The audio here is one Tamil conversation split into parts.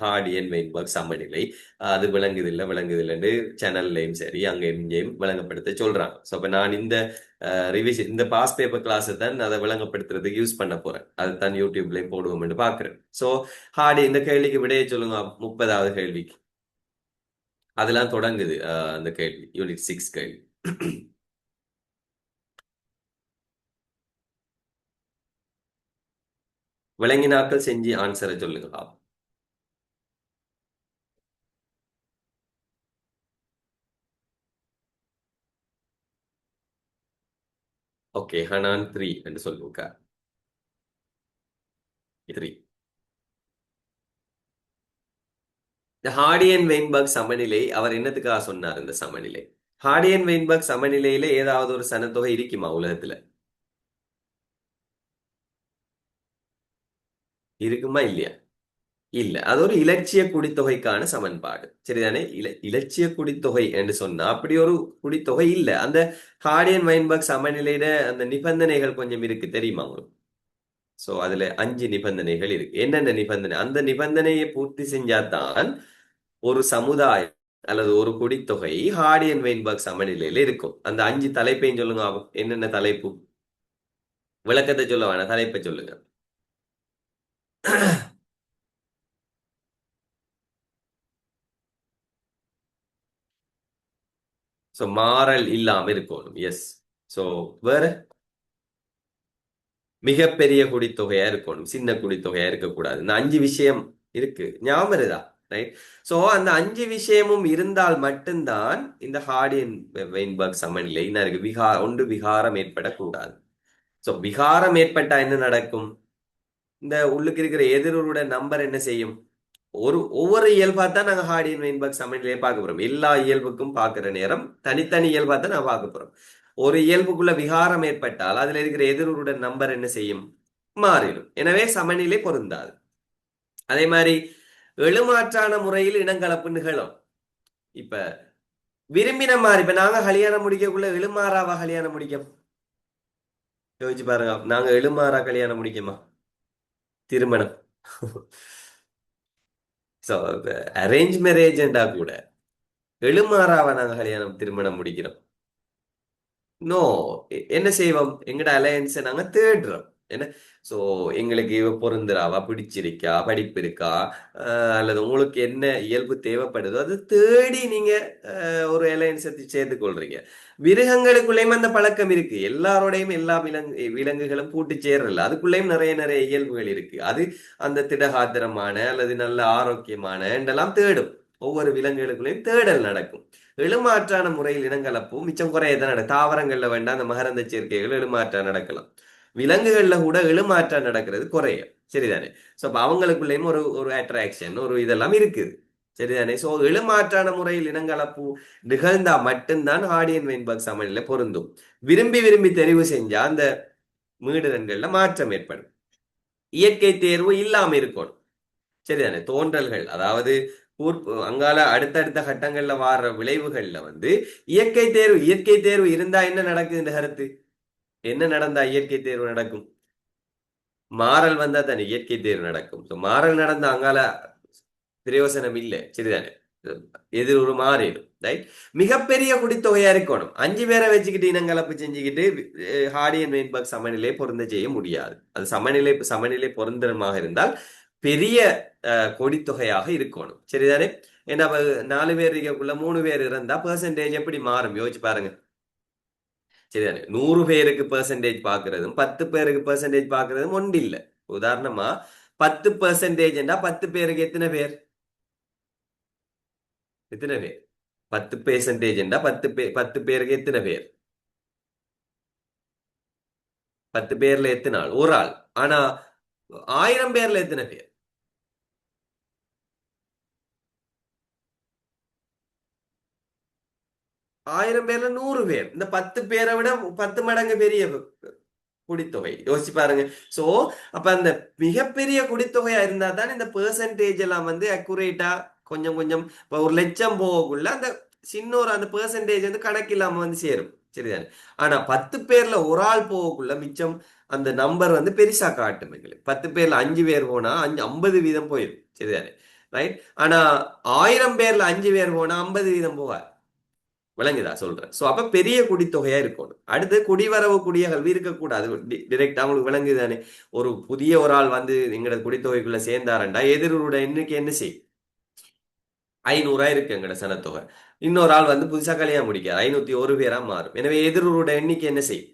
ஹார்டியன் வெயின்பர்க் சமநிலை. அது விளங்குதில்லைன்னு சேனல்லையும் சரி அங்க இங்கேயும் விளங்கப்படுத்த சொல்றாங்க. ஸோ அப்ப நான் இந்த ரிவிஷன் இந்த பாஸ் பேப்பர் கிளாஸ் தான் அதை விளங்கப்படுத்துறதுக்கு யூஸ் பண்ண போறேன். அதுதான் யூடியூப்லயும் போடுவோம்னு பாக்குறேன். ஸோ ஹார்டி இந்த கேள்விக்கு விடையை சொல்லுங்க. 30வது கேள்விக்கு அதெல்லாம் தொடங்குது. அந்த கேள்வி யூனிட் 6 கேள்வி. விளங்கினாக்கள் செஞ்சு ஆன்சரை சொல்லுங்க. ஓகே, ஹனான் 3 என்று சொல்லுங்க. 3. இந்த ஹார்டியன் வெயின்பர்க் சமநிலை அவர் என்னத்துக்காக சொன்னார்? இந்த சமநிலை ஹார்டியன் வெயின்பர்க் சமநிலையில ஏதாவது ஒரு சனத்தொகை இருக்குமா உலகத்துல? இருக்குமா இல்லையா? இல்ல. அது ஒரு இலட்சிய குடித்தொகைக்கான சமன்பாடு. சரிதானே? இலட்சிய குடித்தொகை என்று சொன்னா அப்படி ஒரு குடித்தொகை இல்ல. அந்த ஹார்டியன் வெயின்பர்க் சமநிலையில அந்த நிபந்தனைகள் கொஞ்சம் இருக்கு, தெரியுமா உங்களுக்கு? சோ அதுல 5 நிபந்தனைகள் இருக்கு. என்னென்ன நிபந்தனை? அந்த நிபந்தனையை பூர்த்தி செஞ்சாதான் ஒரு சமுதாயம் அல்லது ஒரு குடித்தொகை ஹார்டியன் வெயின்பர்க் சமநிலையில இருக்கும். அந்த 5 தலைப்பையும் சொல்லுங்க ஆகும். என்னென்ன தலைப்பு? விளக்கத்தை சொல்ல வேணாம், தலைப்பை சொல்லுங்க. சோ மாறல் இல்லாம இருக்கணும். எஸ். சோ வேற மிகப்பெரிய குடித்தொகையா இருக்கணும், சின்ன குடித்தொகையா இருக்கக்கூடாது. இந்த 5 விஷயம் இருக்கு, ஞாபகம் இருக்குதா? ரைட். சோ அந்த 5 விஷயமும் இருந்தால் மட்டும்தான் இந்த ஹார்டியன் வெயின்பர்க் சமநிலை என்ன இருக்கு, ஒன்று விகாரம் ஏற்படக்கூடாது. சோ விகாரம் ஏற்பட்டா என்ன நடக்கும்? இந்த உள்ளுக்கு இருக்கிற எதிரொருட நம்பர் என்ன செய்யும்? ஒவ்வொரு இயல்பா தான் நாங்க ஹார்டியன் வெயின்பர்க் சமநிலையை பார்க்க போறோம். எல்லா இயல்புக்கும் பார்க்கிற நேரம் தனித்தனி இயல்பா தான் நான் பார்க்க போறோம். ஒரு இயல்புக்குள்ள விகாரம் ஏற்பட்டால் அதுல இருக்கிற எதிரொருட நம்பர் என்ன செய்யும்? மாறிடும். எனவே சமநிலை பொருந்தாது. அதே மாதிரி எழுமாற்றான முறையில் இனங்கலப்பு நிகழும். இப்ப விரும்பின மாதிரி இப்ப நாங்க கல்யாணம் முடிக்கக்குள்ள எழுமாறாவா கல்யாணம் முடிக்கும்? யோசிச்சு பாருங்க. நாங்க எழுமாறா கல்யாணம் முடிக்குமா? திருமணம். அரேஞ்ச் மேரேஜ்ண்டா கூட எழுமாறாவா நாங்க கல்யாணம் திருமணம் முடிக்கிறோம். நோ. என்ன செய்வோம்? எங்கட அலையன்ஸை நாங்க தேடுறோம். என்ன? சோ எங்களுக்கு இவ பொருந்துறாவா, பிடிச்சிருக்கா, படிப்பு இருக்கா, அல்லது உங்களுக்கு என்ன இயல்பு தேவைப்படுதோ அதை தேடி நீங்க ஒரு அலையன்ஸை சேர்த்து கொள்றீங்க. மிருகங்களுக்குள்ளேயும் அந்த பழக்கம் இருக்கு. எல்லாரோடையும் எல்லா விலங்குகளும் கூட்டு சேரல. அதுக்குள்ளேயும் நிறைய நிறைய இயல்புகள் இருக்கு. அது அந்த திடகாத்திரமான அல்லது நல்ல ஆரோக்கியமான என்றெல்லாம் தேடும். ஒவ்வொரு விலங்குகளுக்குள்ளேயும் தேடல் நடக்கும். எழுமாற்றான முறையில் இனங்கலப்பும் மிச்சம் குறையதான் நடக்கும். தாவரங்கள்ல வேண்டாம் அந்த மகரந்த சேர்க்கைகள் எழுமாற்றா நடக்கலாம். விலங்குகள்ல கூட எழுமாற்றா நடக்கிறது குறையும். சரிதானே? சோ அப்ப அவங்களுக்குள்ளேயும் ஒரு ஒரு அட்ராக்ஷன் ஒரு இதெல்லாம் இருக்குது. சரிதானே? சோ எழுமாற்றான முறையில் இனங்கலப்பு நிகழ்ந்தா மட்டும்தான் ஹார்டியன் வெயின்பர்க் சமநிலை பொருந்தும். விரும்பி விரும்பி தெரிவு செஞ்சா அந்த மீடினங்கள்ல மாற்றம் ஏற்படும். இயற்கை தேர்வு இல்லாம இருக்கணும். சரிதானே? தோன்றல்கள், அதாவது அங்கால அடுத்தடுத்த கட்டங்கள்ல வார விளைவுகள்ல இயற்கை தேர்வு இருந்தா என்ன நடக்குது? இந்த கருத்து என்ன நடந்தா இயற்கை தேர்வு நடக்கும்? மாறல் வந்தா தானே இயற்கை தேர்வு நடக்கும். மாறல் நடந்த அங்கால பிரயோசனம் இல்லை. சரிதானே? எது ஒரு மாறிடும். ரைட். மிகப்பெரிய குடித்தொகையா இருக்கணும். 5 பேரை வச்சுக்கிட்டு இனங்கலப்பு செஞ்சுக்கிட்டு ஹார்டியன் வெயின்பர்க் சமநிலை பொருந்த செய்ய முடியாது. அது சமநிலை சமநிலை பொருந்தமாக இருந்தால் பெரிய கொடித்தொகையாக இருக்கணும். சரிதானே? ஏன்னா 4 பேர் இருக்கக்குள்ள 3 பேர் இருந்தா பெர்சன்டேஜ் எப்படி மாறும்? யோசிச்சு பாருங்க. சரிதானே? 100 பேருக்கு பெர்சன்டேஜ் பாக்குறதும் 10 பேருக்கு பெர்சன்டேஜ் பாக்குறதும் ஒன்று இல்லை. உதாரணமா 10% 10 பேருக்கு எத்தனை பேர்? எத்தனை பேர்? 10% 10 பேருக்கு எத்தனை பேர்? 10 பேர்ல எத்தனை ஆள்? ஒரு ஆள். ஆனா 1000 பேர்ல எத்தனை பேர்? 1000 பேர்ல 100 பேர். இந்த 10 பேரை விட 10 மடங்கு பெரிய குடித்தொகை. யோசிச்சு பாருங்க. சோ அப்ப அந்த மிகப்பெரிய குடித்தொகையா இருந்தா தான் இந்த பெர்சன்டேஜ் எல்லாம் அக்குரேட்டா கொஞ்சம் கொஞ்சம் இப்ப 1,00,000 போகக்குள்ள அந்த சின்ன ஒரு அந்த பெர்சன்டேஜ் கணக்கில்லாம சேரும். சரிதானே? ஆனா 10 பேர்ல ஒரு ஆள் போகக்குள்ள மிச்சம் அந்த நம்பர் பெருசா காட்டும் எங்களுக்கு. 10 பேர்ல 5 பேர் போனா 50 வீதம் போயிடும். சரிதானே? ரைட். ஆனா 1000 பேர்ல 5 பேர் போனா 50% போவார். விளங்குதா சொல்றேன். சோ அப்ப பெரிய குடித்தொகையா இருக்கணும். அடுத்து குடிவரவு குடிய கல்வி இருக்கக்கூடாது. டிரெக்டா உங்களுக்கு விளங்குது தானே. ஒரு ஆள் வந்து எங்கட குடித்தொகைக்குள்ள சேர்ந்தாரண்டா எதிரோட எண்ணிக்கை என்ன செய்யும்? 500 இருக்கு எங்கட சனத்தொகை. இன்னொரு ஆள் வந்து புதுசா கல்யாணம் முடிக்கார், 501 பேரா மாறும். எனவே எதிரோட எண்ணிக்கை என்ன செய்யும்?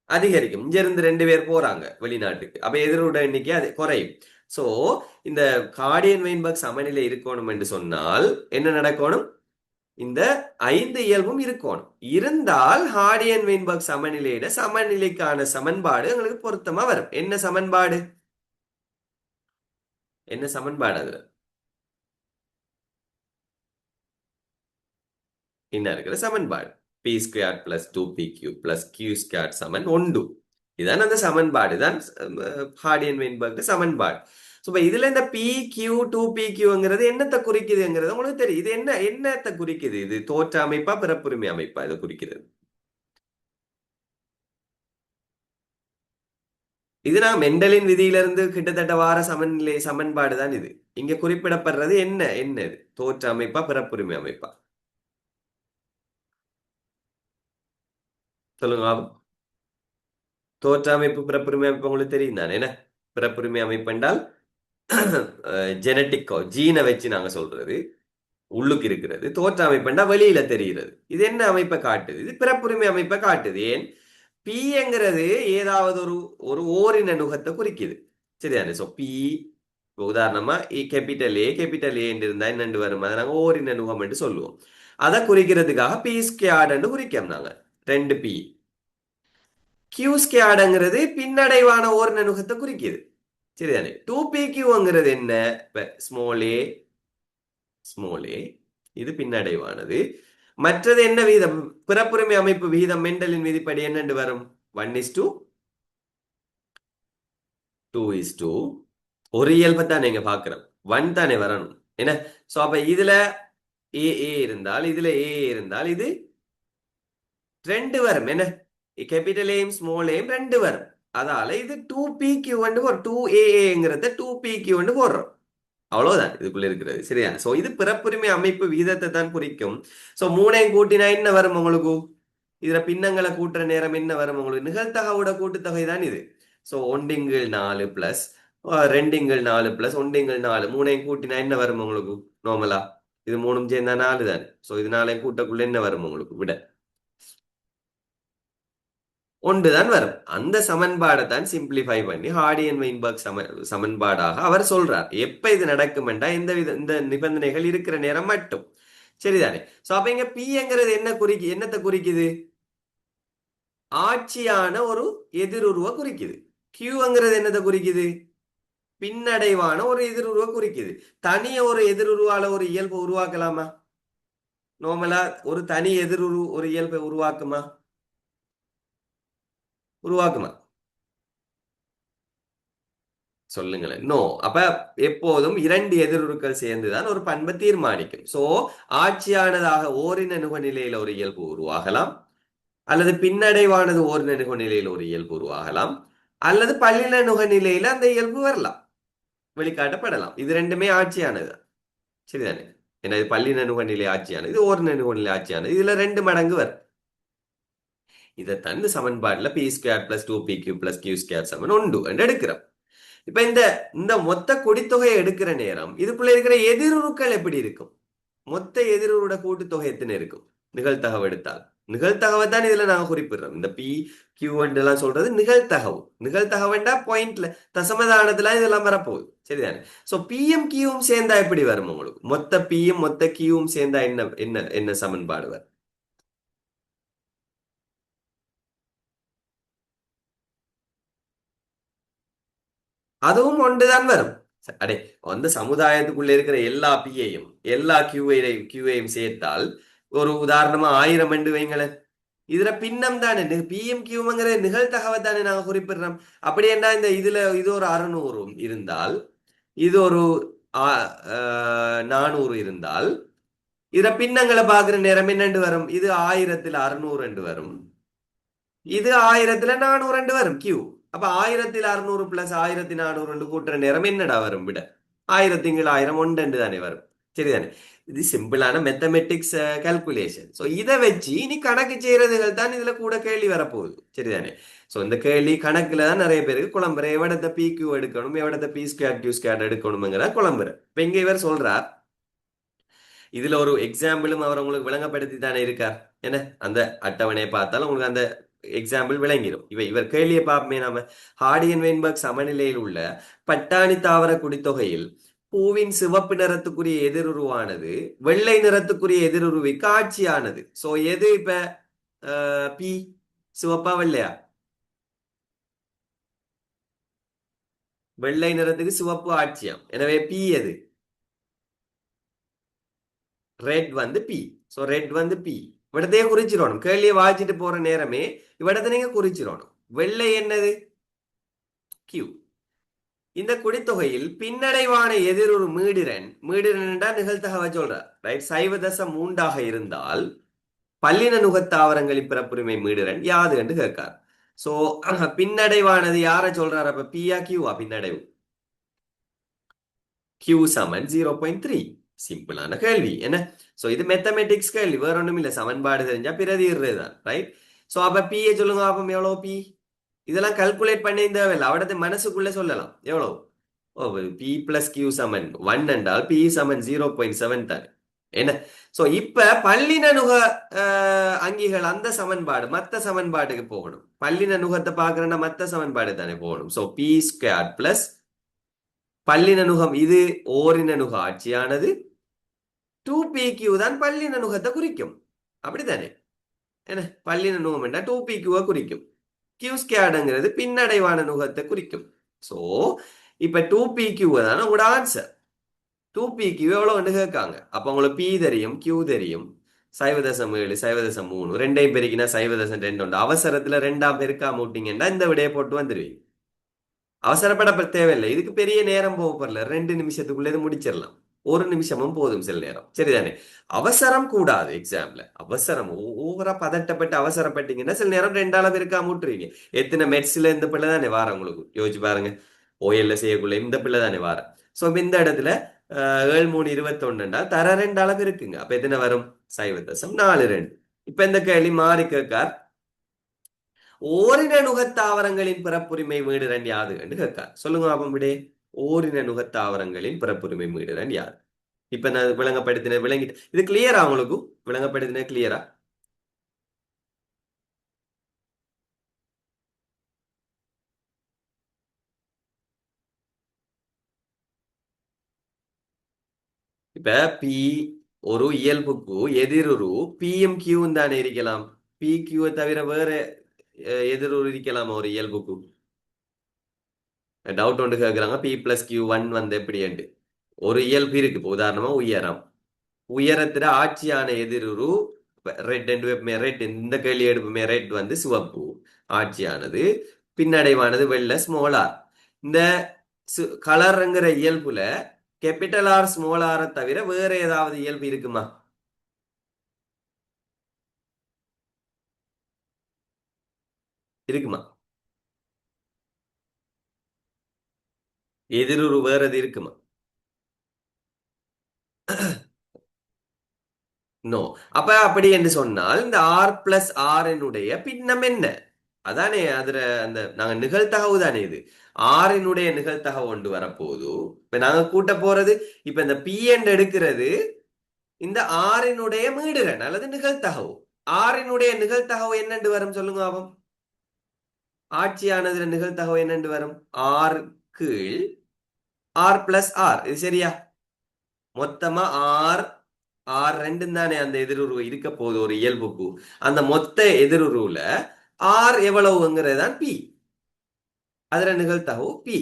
அதிகரிக்கும். இங்க இருந்து 2 பேர் போறாங்க வெளிநாட்டுக்கு, அப்ப எதிரோட எண்ணிக்கை அது குறையும். சோ இந்த கார்டியன் வெயின்பர்க் சமநிலை இருக்கணும் என்று சொன்னால் என்ன நடக்கணும்? இந்த 5 இயல்பும் இருக்கணும். இருந்தால் ஹார்டியன் வெயின்பர்க் சமநிலையிட சமநிலைக்கான சமன்பாடு உங்களுக்கு பொருத்தமா வரும். என்ன சமன்பாடு? என்ன சமன்பாடு அதுல என்ன இருக்கிற சமன்பாடு? P square plus 2p³ plus Q square சமன் 1. இதான் அந்த சமன்பாடு தான் ஹார்டியன் வெயின்பர்க் சமன்பாடு. சோ இப்ப இதுல இந்த பி கியூ 2p/q என்னத்தை குறிக்குதுங்கிறது உங்களுக்கு தெரியும். இது என்னத்தை குறிக்குது? இது தோற்ற அமைப்பா பிறப்புரிமை அமைப்பா இதை குறிக்கிறது? இது நான் மெண்டலின் விதியிலிருந்து கிட்டத்தட்ட வார சமநிலை சமன்பாடு தான் இது. இங்க குறிப்பிடப்படுறது என்ன என்ன இது தோற்ற அமைப்பா பிறப்புரிமை அமைப்பா? சொல்லுங்க பாப்போம். தோற்ற அமைப்பு பிறப்புரிமை அமைப்பு உங்களுக்கு தெரியும் தானே. என்ன பிறப்புரிமை அமைப்பு என்றால் ஜெனட்டிக்கோ ஜீனை வச்சு நாங்க சொல்றது உள்ளுக்கு இருக்கிறது. தோற்ற அமைப்புண்டா வெளியில தெரிகிறது. இது என்ன அமைப்பை காட்டுது? இது பிறப்புரிமை அமைப்பை காட்டுது. ஏன்? பிங்கிறது ஏதாவது ஒரு ஒரு ஓரின நுகத்தை குறிக்குது. சரிதானே. சோ பி உதாரணமா கேபிட்டல் ஏ இருந்தா என்னண்டு வரும்? அதை நாங்க ஓரின நுகம் என்று சொல்லுவோம். அதை குறிக்கிறதுக்காக பி ஸ்கொயர்டு குறிக்கோம் நாங்க. 2p. கியூ ஸ்கொயர்டுங்கிறது பின்னடைவான ஓரின நுகத்தை குறிக்குது. சரிதானே. 2p/q என்ன? ஸ்மால் ஏ இது பின்னடைவானது. மற்றது என்ன வீதம்? பிறப்புரிமை அமைப்பு விகிதம் மெண்டலின் விதிப்படி என்னண்டு வரும்? 1:2:2. ஒரு இயல்பை தான் நீங்க பாக்குறோம். 1 தானே வரணும். என்ன? சோ அப்ப இதுல ஏ இருந்தால் இதுல ஏ இருந்தால் இது 2 வரும். என்ன? கேபிட்டல் ஏம் ஸ்மால் ஏம் 2 வரும். அதால இது 2p/q ஒரு 2aaங்கிறத 2p/q போடுறோம். அவ்வளவுதான் இதுக்குள்ள இருக்கிறது. சரியா. சோ இது பிறப்புரிமை அமைப்பு விகிதத்தை தான் குறிக்கும். சோ 3ஐயும் கூட்டினா என்ன வரும் உங்களுக்கு? இதுல பின்னங்களை கூட்டுற நேரம் என்ன வரும் உங்களுக்கு? நிகழ்த்தகவோட கூட்டுத்தொகை தான் இது. சோ 1/4 பிளஸ் 2/4 பிளஸ் 1/4 3ஐயும் கூட்டினா என்ன வரும் உங்களுக்கு? நார்மலா இது 3ம் சேர்ந்தா 4 தான். சோ இது 4ஐயும் கூட்டக்குள்ள என்ன வரும் உங்களுக்கு விட? 1 தான் வரும். அந்த சமன்பாடை தான் சிம்பிளிஃபை பண்ணி ஹார்டியன் வெயின்பர்க் சமன்பாடாக அவர் சொல்றார். எப்ப இது நடக்கும்டா இந்த நிபந்தனைகள் இருக்கிற நேரம் மட்டும். சரிதானே. சோ அப்ப இங்க பிங்கிறது என்னத்தை குறிக்குது? ஆட்சியான ஒரு எதிருருவ குறிக்குது. கியூங்கிறது என்னத்தை குறிக்குது? பின்னடைவான ஒரு எதிருருவ குறிக்குது. தனிய ஒரு எதிருருவால ஒரு இயல்பை உருவாக்கலாமா? நார்மலா ஒரு தனி ஒரு இயல்பை உருவாக்குமா? சொல்லுங்களேன். நோ. அப்ப எப்போதும் 2 எதிருருக்கள் சேர்ந்துதான் ஒரு பண்பை தீர்மானிக்கும். சோ ஆட்சியானதாக ஓரின நுகநிலையில ஒரு இயல்பு உருவாகலாம், அல்லது பின்னடைவானது ஓரின நுகநிலையில ஒரு இயல்பு உருவாகலாம், அல்லது பல்லின நுகநிலையில அந்த இயல்பு வரலாம், வெளிக்காட்டப்படலாம். இது ரெண்டுமே ஆட்சியானது. சரிதானே. ஏன்னா இது பல்லின நுகநிலை ஆட்சியானது, இது ஓரின நுகநிலை ஆட்சியானது. இதுல 2 மடங்கு வரும். இதை தந்து சமன்பாடுல P square plus 2p³ plus Q square சமன் 1 என்று எடுக்கிறோம். இப்ப இந்த இந்த மொத்த கூடித்தொகையை எடுக்கிற நேரம் இதுக்குள்ள இருக்கிற எதிருருக்கள் எப்படி இருக்கும்? மொத்த எதிரூரோட கூட்டுத்தொகை எத்தனை இருக்கும் நிகழ்தகவு எடுத்தால்? நிகழ்தகவை தான் இதுல நாங்க குறிப்பிடுறோம். இந்த பி கியூ எல்லாம் சொல்றது நிகழ்தகவு. நிகழ்தகவுண்டா பாயிண்ட்ல தசமதானத்துல இதெல்லாம் வரப்போகுது. சரிதானே. சோ பிஎம் கியூவும் சேர்ந்தா எப்படி வரும் உங்களுக்கு? மொத்த பியும் மொத்த கியூவும் சேர்ந்தா என்ன என்ன என்ன சமன்பாடு வரும்? அதுவும் ஒன்றுதான் வரும். அடே, அந்த சமுதாயத்துக்குள்ள இருக்கிற எல்லா பியையும் எல்லா கியூவையும் சேர்த்தால் ஒரு உதாரணமா 1000 என்று வைங்களேன். இதுல பின்னம் தானே பிஎம் கியூங்கிற நிகழ்தகவை தானே நாங்க குறிப்பிடுறோம். அப்படி என்ன இந்த இது ஒரு 600 இருந்தால், இது ஒரு 400 இருந்தால், இதுல பின்னங்களை பாக்குற நேரம் என்னண்டு வரும்? இது 1000ல் 600 என்று வரும், இது 1000ல் 400 வரும் கியூ. அப்ப 1600 பிளஸ் 1400 கூட்டுற நேரம் என்னடா வரும் விட? 1000 1000 ஒன்று தானே வரும். சரிதானே? இது சிம்பிளான மெத்தமெட்டிக்ஸ் கால்குலேஷன். ஸோ இதை வச்சு இனி கணக்கு செய்யறதுகள் தான் இதுல கூட கேள்வி வரப்போகுது. சரிதானே? ஸோ இந்த கேள்வி கணக்குல தான் நிறைய பேருக்கு குழம்புற எவ்வளத்த பி கியூ எடுக்கணும், எவ்வளத்த பி ஸ்கொயர் கியூ ஸ்கொயர் எடுக்கணுங்கிற குழம்புற. இப்ப இங்க இவர் சொல்றார், இதுல ஒரு எக்ஸாம்பிளும் அவர் உங்களுக்கு விளங்கப்படுத்தி தானே இருக்கார். என்ன அந்த அட்டவணையை பார்த்தாலும் உங்களுக்கு அந்த எக்ஸாம்பிள் விளங்கிடும். இவர் கேள்வியை பார்ப்போமே நாம. ஹார்டியன் வெயின்பர்க் சமநிலையில் உள்ள பட்டாணி தாவர குடித்தொகையில் பூவின் சிவப்பு நிறத்துக்குரிய எதிருருவானது வெள்ளை நிறத்துக்குரிய எதிருருவிக்கு ஆட்சியானது. சோ எது இப்ப பி சிவப்பா வெள்ளையா? வெள்ளை நிறத்துக்கு சிவப்பு ஆட்சியாம். எனவே பி எது? ரெட் வந்து பி. ஸோ ரெட் வந்து பி. இவிடத்தையே குறிச்சிடணும். கேள்வியை வாசிச்சுட்டு போற நேரமே இவிடத்தை நீங்க குறிச்சிடணும். வெள்ளை என்னது? கியூ. இந்த குடித்தொகையில் பின்னடைவான எதிரொரு மீடிரன் மீடிரன் நிகழ்த்தகவ சொல்றார். ரைட்? சைவதசம் 3 இருந்தால் பல்லின நுகத்தாவரங்களின் பிறப்புரிமை மீடிரன் யாது என்று கேட்கார். சோ பின்னடைவானது யார சொல்றாரு? அப்ப பியா கியூவா பின்னடைவு? கியூ சமன் 0.3. சிம்பிளான கேள்வி என்ன? சோ இது மெத்தமெட்டிக்ஸ் கேள்வி, வேற ஒண்ணும் இல்ல. சமன்பாடு தெரிஞ்சா பிரதிடுறது தான். ரைட்? சோ அப்ப பி சொல்லுங்க அப்ப எவ்வளவு பி? இதெல்லாம் கல்குலேட் பண்ணி தேவையில்லை, அவடத்தை மனசுக்குள்ள சொல்லலாம். எவ்வளவு? ஓ, பி பிளஸ் கியூ சமன் 1 என்றால் பி சமன் 0.7 தான். என்ன? சோ இப்ப பல்லின நுக அங்கிகள் அந்த சமன்பாடு மத்த சமன்பாட்டுக்கு போகணும். பல்லின நுகத்தை பாக்குறேன்னா மத்த சமன்பாடு தானே போகணும். சோ பி ஸ்கொயர் பிளஸ் பல்லின நுகம் இது ஓரின நுக ஆட்சியானது 2pq தான் பல்லின நுகத்தை குறிக்கும். அப்படித்தானே? என்ன பல்லின நுகம் என்றா 2pq குறிக்கும். கியூ ஸ்கேடுங்கிறது பின்னடைவான நுகத்தை குறிக்கும். சோ இப்ப 2pq தான் உங்களோட ஆன்சர். 2pq எவ்வளவு கேட்காங்க. அப்ப உங்களுக்கு பி தெரியும், கியூ தெரியும். 0.7 0.3 ரெண்டையும் பெருக்கினா 0.2 உண்டு. அவசரத்துல ரெண்டாம் பெருக்காம விட்டீங்கன்னா இந்த விடையை போட்டு வந்துருவீங்க. அவசரப்பட தேவையில்லை. இதுக்கு பெரிய நேரம் போகப்படல. 2 நிமிஷத்துக்குள்ள இது முடிச்சிடலாம். 1 நிமிஷமும் போதும் சில நேரம். சரிதானே? அவசரம் கூடாது எக்ஸாம்ல. அவசரம் ஓவரா பதட்டப்பட்டு அவசரப்பட்டீங்கன்னா சில நேரம் 2 பெருக்காம விட்டுருவீங்க. எத்தனை மெட்ஸ்ல இந்த பிள்ளை தானே வாரம் உங்களுக்கு யோசிச்சு பாருங்க. ஓஎல்ல செய்யக்குள்ள இந்த பிள்ளை தானே வாரம். சோ இந்த இடத்துல 7 3 21 தர 2 இருக்குங்க. அப்ப எத்தனை வரும்? 0.42. இப்ப இந்த கேள்வி மாறி கேட்கார், ஓரின நுகத்தாவரங்களின் பிறப்புரிமை மீடுரன் யாது என்று கேட்கார். சொல்லுங்க பாப்போம் விடே. ஓரின நுகத்தாவரங்களின் பிறப்புரிமை மீடுரன் யாது? இப்ப நான் விளங்கப்படுத்தின விளங்கிட்டு இது கிளியரா உங்களுக்கு? விளங்கப்படுத்தின கிளியரா? இப்ப பி ஒரு இயல்புக்கு எதிரொரு பிஎம் கியூ தானே இருக்கலாம். பி கியூ தவிர வேற எதிரொரு இருக்கலாமா ஒரு இயல்புக்கு? டவுட் ஒன்று கேட்கிறாங்க. பி பிளஸ் கியூ ஒன் வந்து எப்படி? ஒரு இயல்பு இருக்கு. இப்போ உதாரணமா உயரம். உயரத்துல ஆட்சியான எதிருரு ரெட். ரெட் இந்த கேள்வி எடுப்புமே. ரெட் வந்து சிவப்பு ஆட்சியானது, பின்னடைவானது வெள்ள ஸ்மால் ஆர். இந்த கலர்ங்கிற இயல்புல கேபிட்டல் ஆர் ஸ்மால் ஆரை தவிர வேற ஏதாவது இயல்பு இருக்குமா? இருக்குமா? எதிருரு வேற எது இருக்குமா? நோ. அப்ப அப்படி என்று சொன்னால் இந்த ஆர் பிளஸ் ஆரினுடைய பின்னம் என்ன? அதானே அதுல அந்த நாங்க நிகழ்தகவு தானே இது. ஆறினுடைய நிகழ்தகவு கொண்டு வரப்போது இப்ப நாங்க கூட்ட போறது. இப்ப இந்த பி என்று எடுக்கிறது இந்த ஆறினுடைய மீடுரன் அல்லது நிகழ்தகவு. ஆறினுடைய நிகழ்தகவு என்னென்று வரும் சொல்லுங்க பாப்போம். ஆட்சியானதுல நிகழ்தகவு என்னென்று வரும்? ஆர் கீழ் ஆர் பிளஸ் ஆர். இது சரியா? மொத்தமா ஆர் ஆர் ரெண்டும் தானே அந்த எதிருருவு இருக்க போகுது ஒரு இயல்புக்கு. அந்த மொத்த எதிருருவுல ஆர் எவ்வளவுங்கிறது தான் பி. அதுல நிகழ்தகவு பி.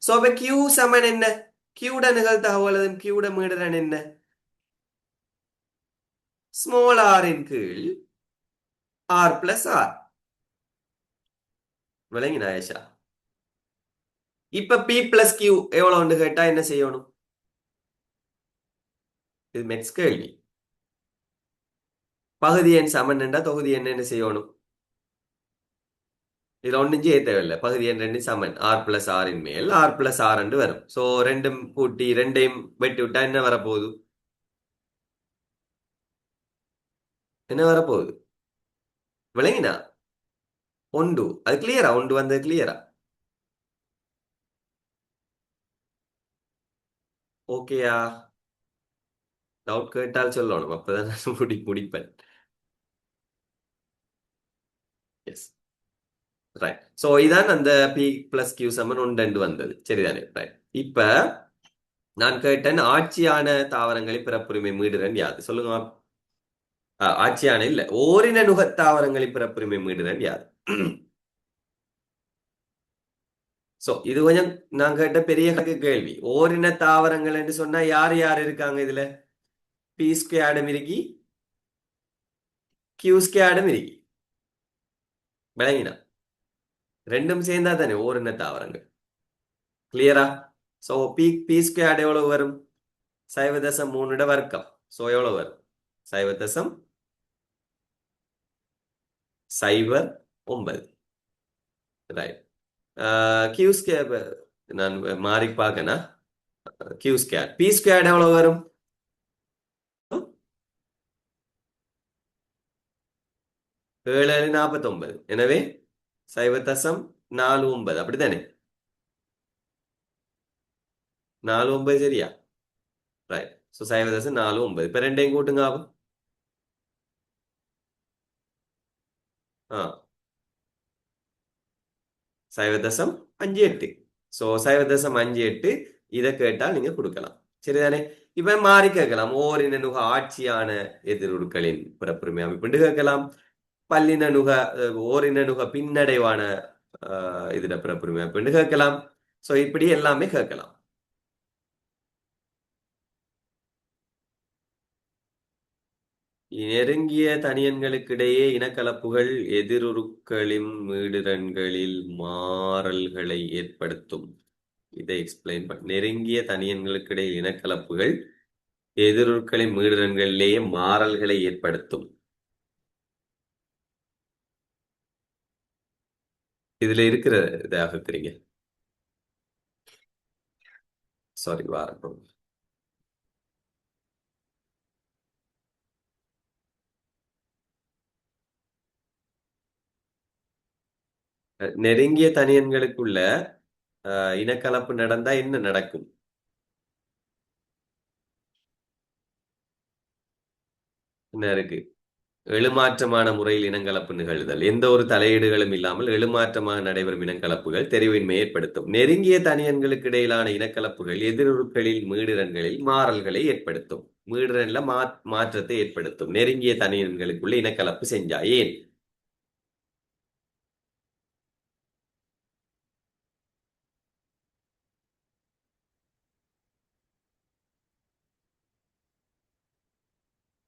சோ அப்ப கியூ சமன் என்ன? கியூட நிகழ்தகவு அல்லது கியூட மீடுரன் என்ன? ஸ்மால் ஆரின் கீழ் ஆர் பிளஸ் ஆர். விளங்கினா ஆயேஷா? இப்ப பி பிளஸ் கியூ எவ்வளவுன்னு கேட்டா என்ன செய்யணும்? இது மெட்ஸ் கேள்வி. பகுதி எண் சமன் என்றா தொகுதி எண் என்ன செய்யணும்? இதுல ஒன்றும் செய்ய தேவையில்லை. பகுதி எண் ரெண்டு சமன் ஆர் பிளஸ் ஆரின் மேல் ஆர் பிளஸ் ஆர் என்று வரும். ஸோ ரெண்டும் கூட்டி ரெண்டையும் வெட்டி விட்டா என்ன வரப்போகுது? என்ன வரப்போகுது? விளங்கினா? ஒன்று அது கிளியரா? ஒன்று வந்தது கிளியரா? ஓகேயா? டவுட் கேட்டால் சொல்லணும், அப்பதான் நான் முடிப்பேன். S, right. ஸோ இதான் அந்த பி பிளஸ் கியூ சமன் ஒன்று வந்தது, சரிதானே? ரைட். இப்ப நான் கேட்டேன் ஆட்சியான தாவரங்களை பிறப்புரிமை மீடுறன் யாது சொல்லுங்க. ஆட்சியான இல்ல, ஓரின நுகத் தாவரங்களை பிறப்புரிமை மீடுறன் யாது? சோ இது கொஞ்சம் நான் கேட்ட பெரிய கணக்கு கேள்வி. ஓரின தாவரங்கள் என்று சொன்னா யார் யார் இருக்காங்க இதுல? பி ஸ்கொயர்டும் இருக்கி, கியூ ஸ்கொயர்டும் இருக்கி. விளங்கினா? ரெண்டும் சேர்ந்தா தானே ஓரின தாவரங்கள். கிளியரா? சோ பி பி ஸ்கொயர்டு எவ்வளவு வரும்? 0.3 வர்க்கம். சோ எவ்வளவு வரும்? 0.09. ரைட். கியூ ஸ்கொயர் நான் மாறி பார்க்கனா? கியூ ஸ்கொயர் பி ஸ்கொயர்டு எவ்வளவு வரும்? 7 49. எனவே 0.49 அப்படித்தானே? 49 சரியா? ரைட். ஸோ 0.49. இப்ப ரெண்டையும் கூட்டுங்க ஆகும். ஆ 0.58. ஸோ 0.58 இதை கேட்டால் நீங்க கொடுக்கலாம், சரிதானே? இப்ப மாறி கேட்கலாம். ஓரின நுக ஆட்சியான எதிருருக்களின் பிறப்புரிமை அமைப்பு கேட்கலாம். பல்லின நுக ஓரின நுக பின்னடைவான இதுல பிறப்புரிமை அமைப்பு கேட்கலாம். ஸோ இப்படி எல்லாமே கேட்கலாம். நெருங்கிய தனியன்களுக்கிடையே இனக்கலப்புகள் எதிருருக்களின் மீடிரன்களில் மாறல்களை ஏற்படுத்தும். இதை எக்ஸ்பிளைன் பண்ண. நெருங்கிய தனியன்களுக்கிடையில் இனக்கலப்புகள் எதிருருக்களின் மீடிரன்களிலேயே மாறல்களை ஏற்படுத்தும். இதுல இருக்கிற இதாக இருக்கிறீங்க. சாரி, வாரம். நெருங்கிய தனியன்களுக்குள்ள இனக்கலப்பு நடந்தா என்ன நடக்கும்? என்ன இருக்கு? எழுமாற்றமான முறையில் இனங்கலப்பு நிகழ்தல். எந்த ஒரு தலையீடுகளும் இல்லாமல் எழுமாற்றமாக நடைபெறும் இனக்கலப்புகள் தெரிவின்மையை ஏற்படுத்தும். நெருங்கிய தனியன்களுக்கு இடையிலான இனக்கலப்புகள் எதிருருக்களில் மீடிரன்களில் மாறல்களை ஏற்படுத்தும். மீடிரன்ல மாற்றத்தை ஏற்படுத்தும் நெருங்கிய தனியன்களுக்குள்ள இனக்கலப்பு செஞ்சா. ஏன்?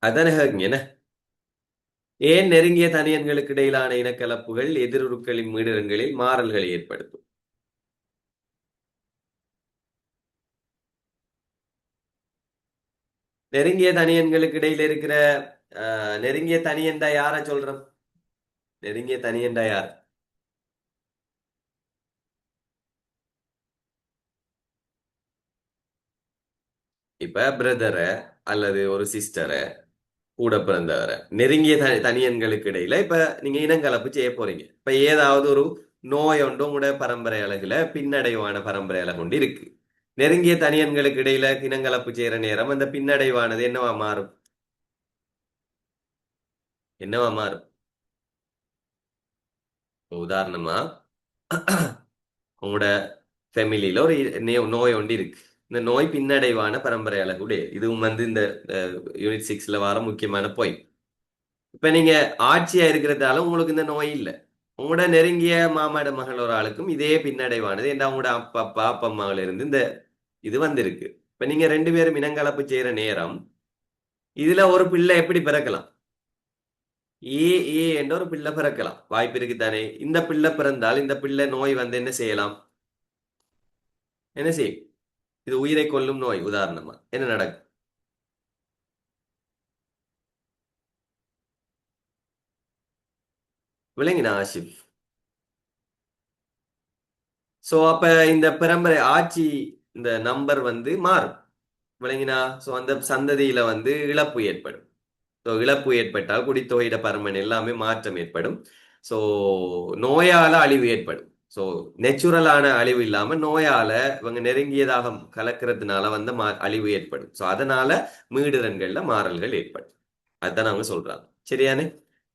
அதானே கேக்குங்க என்ன? ஏன் நெருங்கிய தனியன்களுக்கு இடையிலான இனக்கலப்புகள் எதிருருக்களின் மீடிரன்களில் மாறல்களை ஏற்படுத்தும்? நெருங்கிய தனியன்களுக்கு இடையில இருக்கிற நெருங்கிய தனியன்டா யார சொல்றோம்? நெருங்கிய தனியன்டா யார்? இப்ப பிரதரை அல்லது ஒரு சிஸ்டரை, கூட பிறந்தவரை, நெருங்கிய தனியன்களுக்கு இடையில இப்ப நீங்க இனங்கலப்பு செய்ய போறீங்க. இப்ப ஏதாவது ஒரு நோய் ஒன்று உங்களோட பரம்பரை அழகுல பின்னடைவான பரம்பரை அழகு கொண்டு இருக்கு. நெருங்கிய தனியன்களுக்கு இடையில இனங்கலப்பு செய்யற நேரம் அந்த பின்னடைவானது என்னவா மாறும்? என்னவா மாறும்? உதாரணமா, உங்களோட ஃபேமிலியில ஒரு நோய் ஒன்று இருக்கு. இந்த நோய் பின்னடைவான பரம்பரை அழகுடைய, இதுவும் இந்த யூனிட் 6ல வர முக்கியமான பாயிண்ட். இப்ப நீங்க ஆட்சியா இருக்கிறதால உங்களுக்கு இந்த நோய் இல்லை. உங்களோட நெருங்கிய மாமாட மகள் ஒரு ஆளுக்கும் இதே பின்னடைவானது என்ன, உங்களோட அப்பா அப்பா அப்பா அம்மாவில இருந்து இந்த இது வந்திருக்கு. இப்ப நீங்க ரெண்டு பேரும் இனங்கலப்பு செய்யற நேரம் இதுல ஒரு பிள்ளை எப்படி பிறக்கலாம்? ஏ ஏ என்ற ஒரு பிள்ளை பிறக்கலாம், வாய்ப்பு இருக்குதானே? இந்த பிள்ளை பிறந்தால் இந்த பிள்ளை நோய் வந்து என்ன செய்யலாம்? என்ன செய்யும்? இது உயிரை கொல்லும் நோய். உதாரணமா என்ன நடக்கும்? விளங்கினா ஆசிப்? சோ அப்ப இந்த பரம்பரை ஆட்சி இந்த நம்பர் வந்து மாறும். விளங்கினா? சோ அந்த சந்ததியில வந்து இழப்பு ஏற்படும். ஸோ இழப்பு ஏற்பட்டால் குடித்தொகையிட பருமன் எல்லாமே மாற்றம் ஏற்படும். ஸோ நோயால அழிவு ஏற்படும். ஸோ நெச்சுரலான அழிவு இல்லாம நோயால இவங்க நெருங்கியதாக கலக்கிறதுனால வந்து அழிவு ஏற்படும். ஸோ அதனால மீடுரன்கள்ல மாறல்கள் ஏற்படும். அதுதான் அவங்க சொல்றாங்க. சரியானே?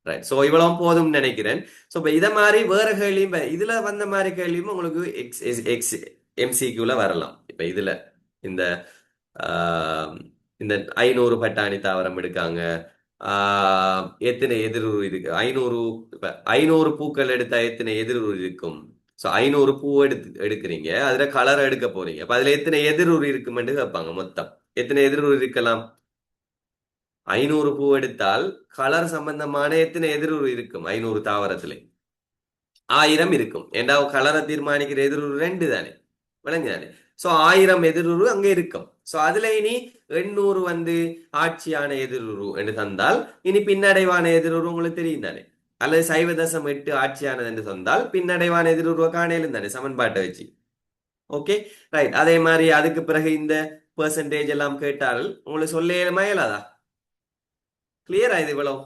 ரைட். ஸோ இவ்வளவு போதும்னு நினைக்கிறேன். ஸோ இப்போ இதை மாதிரி வேற கேள்வியும் இதுல வந்த மாதிரி கேள்வியும் உங்களுக்கு எக்ஸ் எக்ஸ் எம்சிக்யூல வரலாம். இப்ப இதுல இந்த ஆஹ், இந்த 500 பட்டாணி தாவரம் எடுக்காங்க. எத்தனை எதிர்வு இருக்கு? 500 இப்ப 500 பூக்கள் எடுத்தா எத்தனை எதிர்வு இருக்கும்? ஸோ 500 பூ எடுக்கிறீங்க, அதுல கலர் எடுக்க போறீங்க. அப்ப அதுல எத்தனை எதிர்வு இருக்குமென்று கேட்பாங்க. மொத்தம் எத்தனை எதிர்வு இருக்கலாம்? 500 பூ எடுத்தால் கலர் சம்பந்தமான எத்தனை எதிர்வு இருக்கும்? 500 தாவரத்திலே 1000 இருக்கும். ஏண்டா கலரை தீர்மானிக்கிற எதிர்வு 2 தானே, விளங்கு தானே? சோ 1000 எதிர்வுரு அங்க இருக்கும். சோ அதுல இனி 800 வந்து ஆட்சியான எதிர்வுரு என்று தந்தால் இனி பின்னடைவான எதிர்வுரு உங்களுக்கு தெரியும் தானே? அல்லது 0.8 ஆட்சியானது என்று தந்தால் பின்னடைவான எதிர்வுருவ காணையிலும் தானே சமன்பாட்டை வச்சு. Okay, right. அதே மாதிரி அதுக்கு பிறகு இந்த பெர்சன்டேஜ் எல்லாம் கேட்டால் உங்களுக்கு சொல்ல இயலுமா இயலாதா? கிளியரா இது இவ்வளவு?